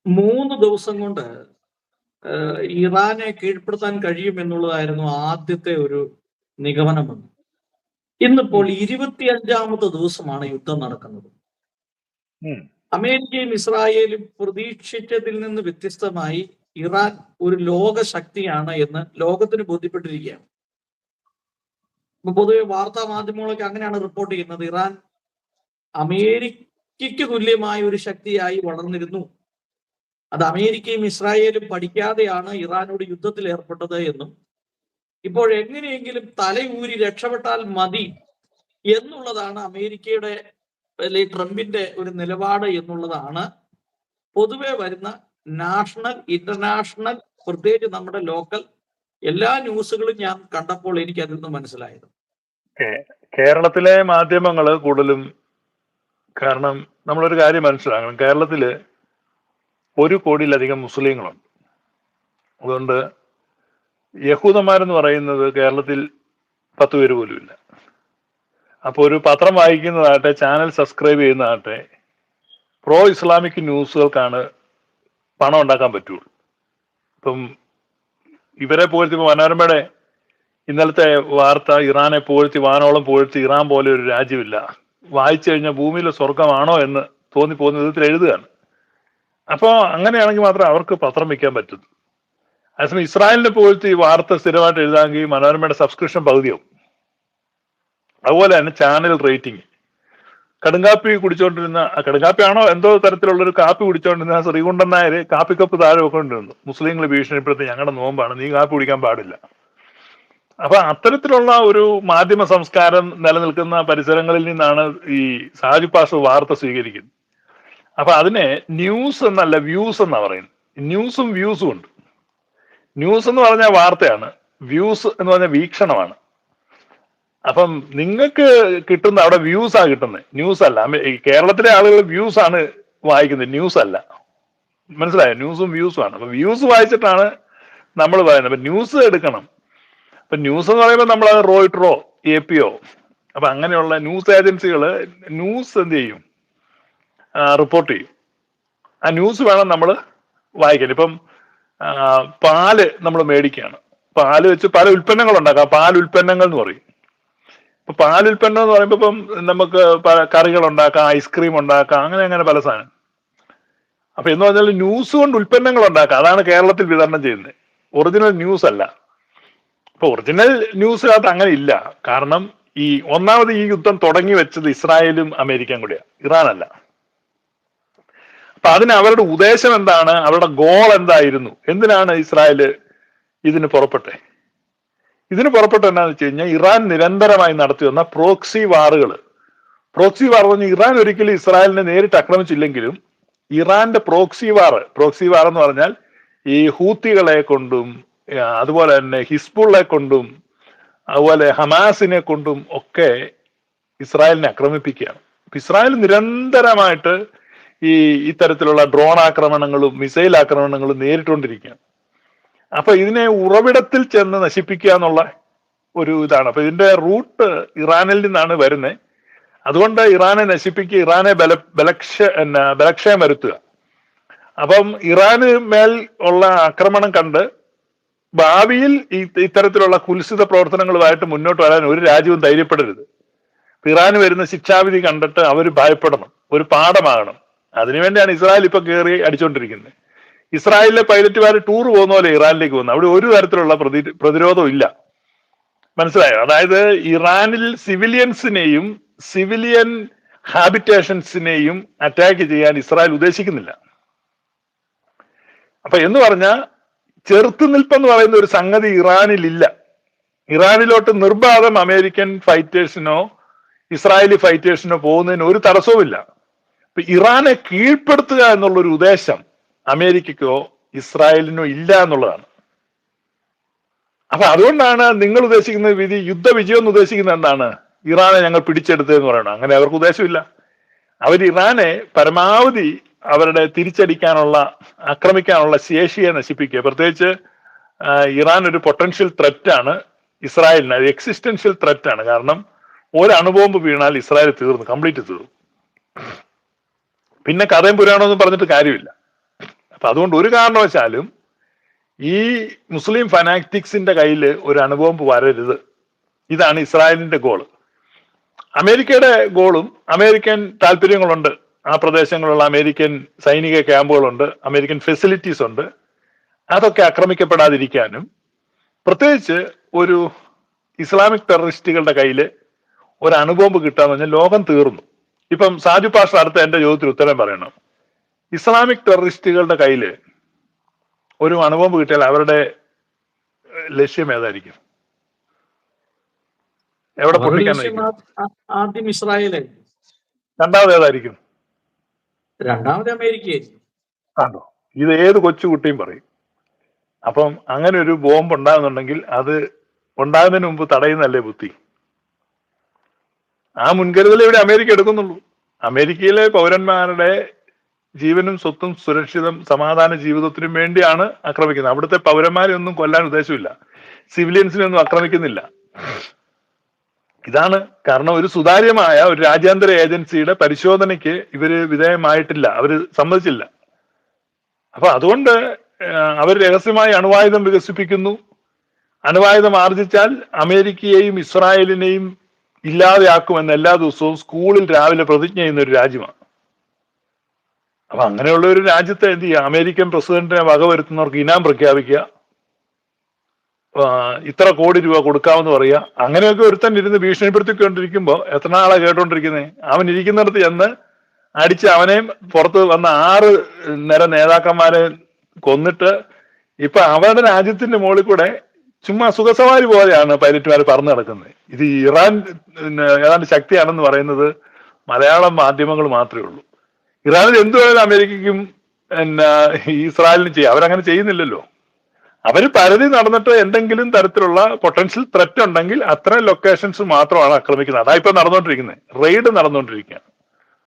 3 ദിവസം കൊണ്ട് ഇറാനെ കീഴ്പ്പെടുത്താൻ കഴിയുമെന്നുള്ളതായിരുന്നു ആദ്യത്തെ ഒരു നിഗമനമെന്ന്. ഇന്നിപ്പോൾ 25ാമത്തെ ദിവസമാണ് യുദ്ധം നടക്കുന്നത്. അമേരിക്കയും ഇസ്രായേലും പ്രതീക്ഷിച്ചതിൽ നിന്ന് വ്യത്യസ്തമായി ഇറാൻ ഒരു ലോക ശക്തിയാണ് എന്ന് ലോകത്തിന് ബോധ്യപ്പെട്ടിരിക്കുകയാണ്. പൊതുവെ വാർത്താ മാധ്യമങ്ങളൊക്കെ അങ്ങനെയാണ് റിപ്പോർട്ട് ചെയ്യുന്നത്. ഇറാൻ അമേരിക്കയ്ക്ക് തുല്യമായ ഒരു ശക്തിയായി വളർന്നിരുന്നു. അത് അമേരിക്കയും ഇസ്രായേലും പഠിക്കാതെയാണ് ഇറാനോട് യുദ്ധത്തിൽ ഏർപ്പെട്ടത് എന്നും ഇപ്പോൾ എങ്ങനെയെങ്കിലും തലയൂരി രക്ഷപ്പെട്ടാൽ മതി എന്നുള്ളതാണ് അമേരിക്കയുടെ അല്ലെങ്കിൽ ട്രംപിന്റെ ഒരു നിലപാട് എന്നുള്ളതാണ് പൊതുവെ വരുന്ന നാഷണൽ, ഇന്റർനാഷണൽ, പ്രത്യേകിച്ച് നമ്മുടെ ലോക്കൽ എല്ലാ ന്യൂസുകളും ഞാൻ കണ്ടപ്പോൾ എനിക്ക് അതിൽ നിന്ന് മനസ്സിലായത്. കേരളത്തിലെ മാധ്യമങ്ങള് കൂടുതലും, കാരണം നമ്മളൊരു കാര്യം മനസ്സിലാക്കണം, കേരളത്തില് 1 കോടിയിലധികം മുസ്ലിങ്ങളുണ്ട്. അതുകൊണ്ട് യഹൂദന്മാരെന്ന് പറയുന്നത് കേരളത്തിൽ 10 പേര് പോലും ഇല്ല. അപ്പോൾ ഒരു പത്രം വായിക്കുന്നതാകട്ടെ, ചാനൽ സബ്സ്ക്രൈബ് ചെയ്യുന്നതാകട്ടെ, പ്രോ ഇസ്ലാമിക് ന്യൂസുകൾക്കാണ് പണം ഉണ്ടാക്കാൻ പറ്റുള്ളൂ. ഇപ്പം ഇവരെ പോലത്തെ, ഇപ്പൊ മനോരമയുടെ ഇന്നലത്തെ വാർത്ത ഇറാനെ പോഴ്ത്തി, വാനോളം പോഴ്ത്തി, ഇറാൻ പോലെ ഒരു രാജ്യമില്ല, വായിച്ചു കഴിഞ്ഞാൽ ഭൂമിയിലെ സ്വർഗമാണോ എന്ന് തോന്നിപ്പോകുന്ന വിധത്തിൽ എഴുതുകയാണ്. അപ്പോൾ അങ്ങനെയാണെങ്കിൽ മാത്രമേ അവർക്ക് പത്രം വയ്ക്കാൻ പറ്റുള്ളൂ. അതേസമയം ഇസ്രായേലിനെ പോലത്തെ ഈ വാർത്ത സ്ഥിരമായിട്ട് എഴുതാമെങ്കിൽ മനോരമയുടെ സബ്സ്ക്രിപ്ഷൻ പകുതിയാവും. അതുപോലെ തന്നെ ചാനൽ റേറ്റിംഗ്. കടുങ്കാപ്പി കുടിച്ചോണ്ടിരുന്ന, കടുങ്കാപ്പിയാണോ എന്തോ തരത്തിലുള്ളൊരു കാപ്പി കുടിച്ചോണ്ടിരുന്ന ശ്രീകുണ്ടൻ നായർ കാപ്പിക്കപ്പ് താഴെ വെക്കൊണ്ടിരുന്നു. മുസ്ലിങ്ങൾ ഭീഷണിപ്പെടുത്തി ഞങ്ങളുടെ നോമ്പാണ്, നീ കാപ്പി കുടിക്കാൻ പാടില്ല. അപ്പൊ അത്തരത്തിലുള്ള ഒരു മാധ്യമ സംസ്കാരം നിലനിൽക്കുന്ന പരിസരങ്ങളിൽ നിന്നാണ് ഈ സാജു പാഷ വാർത്ത സ്വീകരിക്കുന്നത്. അപ്പൊ അതിനെ ന്യൂസ് എന്നല്ല വ്യൂസ് എന്നാ പറയുന്നത്. ന്യൂസും വ്യൂസും ഉണ്ട്. ന്യൂസ് എന്ന് പറഞ്ഞാൽ വാർത്തയാണ്, വ്യൂസ് എന്ന് പറഞ്ഞാൽ വീക്ഷണമാണ്. അപ്പം നിങ്ങൾക്ക് കിട്ടുന്ന അവിടെ വ്യൂസ് ആ കിട്ടുന്നത്, ന്യൂസ് അല്ല. ഈ കേരളത്തിലെ ആളുകൾ വ്യൂസ് ആണ് വായിക്കുന്നത്, ന്യൂസ് അല്ല. മനസ്സിലായോ? ന്യൂസും വ്യൂസും ആണ്. അപ്പൊ വ്യൂസ് വായിച്ചിട്ടാണ് നമ്മൾ പറയുന്നത്. അപ്പൊ ന്യൂസ് എടുക്കണം. അപ്പൊ ന്യൂസ് എന്ന് പറയുമ്പോൾ നമ്മൾ റോയിട്ടറോ APO, അപ്പൊ അങ്ങനെയുള്ള ന്യൂസ് ഏജൻസികൾ ന്യൂസ് എന്ത് ചെയ്യും? റിപ്പോർട്ട് ചെയ്യും. ആ ന്യൂസ് വേണം നമ്മൾ വായിക്കാൻ. ഇപ്പം പാല് നമ്മൾ മേടിക്കുകയാണ്, പാല് വെച്ച് പല ഉൽപ്പന്നങ്ങൾ ഉണ്ടാക്കാം. പാൽ ഉൽപ്പന്നങ്ങൾ എന്ന് പറയും. ഇപ്പൊ പാൽ ഉൽപ്പന്നം എന്ന് പറയുമ്പോൾ ഇപ്പം നമുക്ക് കറികൾ ഉണ്ടാക്കാം, ഐസ്ക്രീം ഉണ്ടാക്കാം, അങ്ങനെ പല സാധനം. അപ്പൊ എന്ന് പറഞ്ഞാൽ ന്യൂസ് കൊണ്ട് ഉൽപ്പന്നങ്ങൾ ഉണ്ടാക്കാം. അതാണ് കേരളത്തിൽ വിതരണം ചെയ്യുന്നത്. ഒറിജിനൽ ന്യൂസ് അല്ല. അപ്പൊ ഒറിജിനൽ ന്യൂസിനകത്ത് അങ്ങനെ ഇല്ല. കാരണം ഈ ഒന്നാമത് ഈ യുദ്ധം തുടങ്ങി വെച്ചത് ഇസ്രായേലും അമേരിക്കയും കൂടിയാണ്, ഇറാനല്ല. അപ്പൊ അതിന് അവരുടെ ഉദ്ദേശം എന്താണ്, അവരുടെ ഗോൾ എന്തായിരുന്നു, എന്തിനാണ് ഇസ്രായേല് ഇതിന് പുറപ്പെട്ടെ? ഇതിന് പുറപ്പെട്ട എന്താണെന്ന് വെച്ച് കഴിഞ്ഞാൽ ഇറാൻ നിരന്തരമായി നടത്തി വന്ന പ്രോക്സി വാറുകൾ. പ്രോക്സി വാർ എന്ന് പറഞ്ഞാൽ ഇറാൻ ഒരിക്കലും ഇസ്രായേലിനെ നേരിട്ട് ആക്രമിച്ചില്ലെങ്കിലും ഇറാന്റെ പ്രോക്സി വാർ എന്ന് പറഞ്ഞാൽ ഈ ഹൂത്തികളെ കൊണ്ടും അതുപോലെ തന്നെ ഹിസ്ബുള്ളെ കൊണ്ടും അതുപോലെ ഹമാസിനെ കൊണ്ടും ഒക്കെ ഇസ്രായേലിനെ ആക്രമിപ്പിക്കുകയാണ്. ഇസ്രായേൽ നിരന്തരമായിട്ട് ഇത്തരത്തിലുള്ള ഡ്രോൺ ആക്രമണങ്ങളും മിസൈൽ ആക്രമണങ്ങളും നേരിട്ടുകൊണ്ടിരിക്കുകയാണ്. അപ്പൊ ഇതിനെ ഉറവിടത്തിൽ ചെന്ന് നശിപ്പിക്കുക എന്നുള്ള ഒരു ഇതാണ്. അപ്പൊ ഇതിന്റെ റൂട്ട് ഇറാനിൽ നിന്നാണ് വരുന്നത്. അതുകൊണ്ട് ഇറാനെ നശിപ്പിക്കുക, ഇറാനെ ബലക്ഷയം വരുത്തുക. അപ്പം ഇറാന് മേൽ ഉള്ള ആക്രമണം കണ്ട് ഭാവിയിൽ ഇത്തരത്തിലുള്ള കുൽസിത പ്രവർത്തനങ്ങളുമായിട്ട് മുന്നോട്ട് വരാൻ ഒരു രാജ്യവും ധൈര്യപ്പെടരുത്. ഇറാന് വരുന്ന ശിക്ഷാവിധി കണ്ടിട്ട് അവർ ഭയപ്പെടണം, ഒരു പാഠമാകണം. അതിനുവേണ്ടിയാണ് ഇസ്രായേൽ ഇപ്പൊ കയറി അടിച്ചുകൊണ്ടിരിക്കുന്നത്. ഇസ്രായേലിലെ പൈലറ്റുമാർ ടൂർ പോകുന്ന പോലെ ഇറാനിലേക്ക് പോകുന്നു. അവിടെ ഒരു തരത്തിലുള്ള പ്രതിരോധവും ഇല്ല. മനസ്സിലായോ? അതായത് ഇറാനിൽ സിവിലിയൻസിനെയും സിവിലിയൻ ഹാബിറ്റേഷൻസിനെയും അറ്റാക്ക് ചെയ്യാൻ ഇസ്രായേൽ ഉദ്ദേശിക്കുന്നില്ല. അപ്പൊ എന്ന് പറഞ്ഞാൽ ചെറുത്തുനിൽപ്പെന്ന് പറയുന്ന ഒരു സംഗതി ഇറാനിൽ ഇല്ല. ഇറാനിലോട്ട് നിർബാധം അമേരിക്കൻ ഫൈറ്റേഴ്സിനോ ഇസ്രായേലി ഫൈറ്റേഴ്സിനോ പോകുന്നതിന് ഒരു തടസ്സവുമില്ല. ഇപ്പൊ ഇറാനെ കീഴ്പ്പെടുത്തുക എന്നുള്ളൊരു ഉദ്ദേശം അമേരിക്കക്കോ ഇസ്രായേലിനോ ഇല്ല എന്നുള്ളതാണ്. അപ്പൊ അതുകൊണ്ടാണ് നിങ്ങൾ ഉദ്ദേശിക്കുന്ന യുദ്ധവിജയം എന്ന് ഉദ്ദേശിക്കുന്നത് എന്താണ്? ഇറാനെ ഞങ്ങൾ പിടിച്ചെടുത്തതെന്ന് പറയണം. അങ്ങനെ അവർക്ക് ഉദ്ദേശമില്ല. അവർ ഇറാനെ പരമാവധി അവരുടെ തിരിച്ചടിക്കാനുള്ള, ആക്രമിക്കാനുള്ള ശേഷിയെ നശിപ്പിക്കുക. പ്രത്യേകിച്ച് ഇറാൻ ഒരു പൊട്ടൻഷ്യൽ ത്രെറ്റാണ് ഇസ്രായേലിന്, അത് എക്സിസ്റ്റൻഷ്യൽ ത്രെറ്റാണ്. കാരണം ഒരു അണുബോംബ് വീണാൽ ഇസ്രായേൽ തീർന്നു, കംപ്ലീറ്റ് തീർന്നു. പിന്നെ കഥയും പുരാണമെന്നും പറഞ്ഞിട്ട് കാര്യമില്ല. അപ്പൊ അതുകൊണ്ട് ഒരു കാരണവശാലും ഈ മുസ്ലിം ഫനാറ്റിക്സിന്റെ കയ്യിൽ ഒരു അണുബോംബ് വരരുത്. ഇതാണ് ഇസ്രായേലിന്റെ ഗോള്. അമേരിക്കയുടെ ഗോളും അമേരിക്കൻ താല്പര്യങ്ങളുണ്ട്. ആ പ്രദേശങ്ങളിലുള്ള അമേരിക്കൻ സൈനിക ക്യാമ്പുകളുണ്ട്, അമേരിക്കൻ ഫെസിലിറ്റീസ് ഉണ്ട്. അതൊക്കെ ആക്രമിക്കപ്പെടാതിരിക്കാനും, പ്രത്യേകിച്ച് ഒരു ഇസ്ലാമിക് ടെററിസ്റ്റുകളുടെ കയ്യിൽ ഒരു അണുബോംബ് കിട്ടാന്ന് പറഞ്ഞാൽ ലോകം തീർന്നു. ഇപ്പം സാജു പാഷ അടുത്ത എന്റെ ചോദ്യത്തിന് ഉത്തരം പറയണം. ഇസ്ലാമിക് ടെററിസ്റ്റുകളുടെ കയ്യിൽ ഒരു അണുബോംബ് കിട്ടിയാൽ അവരുടെ ലക്ഷ്യം ഏതായിരിക്കും? എവിടെ പൊട്ടിക്കാനായിരിക്കും? ആദ്യം ഇസ്രായേലായിരിക്കും. രണ്ടാമത് ഏതായിരിക്കും? രണ്ടാമത് അമേരിക്കയായിരിക്കും. ആണോ? ഇത് ഏത് കൊച്ചുകുട്ടിയും പറയും. അപ്പം അങ്ങനെ ഒരു ബോംബ് ഉണ്ടാകുന്നുണ്ടെങ്കിൽ അത് ഉണ്ടാകുന്നതിന് മുമ്പ് തടയുന്നല്ലേ ബുദ്ധി. ആ മുൻകരുതൽ ഇവിടെ അമേരിക്ക എടുക്കുന്നുള്ളൂ. അമേരിക്കയിലെ പൗരന്മാരുടെ ജീവനും സ്വത്തും സുരക്ഷിതം സമാധാന ജീവിതത്തിനും വേണ്ടിയാണ് ആക്രമിക്കുന്നത്. അവിടുത്തെ പൗരന്മാരെ ഒന്നും കൊല്ലാൻ ഉദ്ദേശമില്ല, സിവിലിയൻസിനെ ഒന്നും ആക്രമിക്കുന്നില്ല. ഇതാണ് കാരണം. ഒരു സുതാര്യമായ ഒരു രാജ്യാന്തര ഏജൻസിയുടെ പരിശോധനയ്ക്ക് ഇവര് വിധേയമായിട്ടില്ല, അവര് സമ്മതിച്ചില്ല. അപ്പൊ അതുകൊണ്ട് അവർ രഹസ്യമായി അണുവായുധം വികസിപ്പിക്കുന്നു. അണുവായുധം ആർജിച്ചാൽ അമേരിക്കയെയും ഇസ്രായേലിനെയും ഇല്ലാതെയാക്കുമെന്ന് എല്ലാ ദിവസവും സ്കൂളിൽ രാവിലെ പ്രതിജ്ഞ ചെയ്യുന്ന ഒരു രാജ്യമാണ്. അപ്പൊ അങ്ങനെയുള്ള ഒരു രാജ്യത്തെ എന്ത് ചെയ്യുക? അമേരിക്കൻ പ്രസിഡന്റിനെ വകവരുത്തുന്നവർക്ക് ഇനാം പ്രഖ്യാപിക്കുക, ഇത്ര കോടി രൂപ കൊടുക്കാമെന്ന് പറയുക. അങ്ങനെയൊക്കെ ഒരുത്തൻ ഇരുന്ന് ഭീഷണിപ്പെടുത്തിക്കൊണ്ടിരിക്കുമ്പോ എത്ര നാളെ കേട്ടോണ്ടിരിക്കുന്നേ? അവൻ ഇരിക്കുന്നിടത്ത് ചെന്ന് അടിച്ച് അവനെയും പുറത്ത് വന്ന 6 നിര നേതാക്കന്മാരെ കൊന്നിട്ട് ഇപ്പൊ അവരുടെ രാജ്യത്തിന്റെ മുകളിൽ കൂടെ ചുമ്മാ സുഖസവാരി പോലെയാണ് പൈലറ്റുമാർ പറന്നു നടക്കുന്നത്. ഇത് ഇറാൻ ഏതാണ്ട് ശക്തിയാണെന്ന് പറയുന്നത് മലയാളം മാധ്യമങ്ങൾ മാത്രമേ ഉള്ളൂ. ഇറാനിൽ എന്ത് വേണമെങ്കിലും അമേരിക്കയ്ക്കും ഇസ്രായേലിനും ചെയ്യാം. അവരങ്ങനെ ചെയ്യുന്നില്ലല്ലോ. അവര് പരതി നടന്നിട്ട് എന്തെങ്കിലും തരത്തിലുള്ള പൊട്ടൻഷ്യൽ ത്രെറ്റ് ഉണ്ടെങ്കിൽ അത്തരം ലൊക്കേഷൻസ് മാത്രമാണ് ആക്രമിക്കുന്നത്. അതാ ഇപ്പൊ നടന്നുകൊണ്ടിരിക്കുന്നത്. റെയ്ഡ് നടന്നുകൊണ്ടിരിക്കുകയാണ്.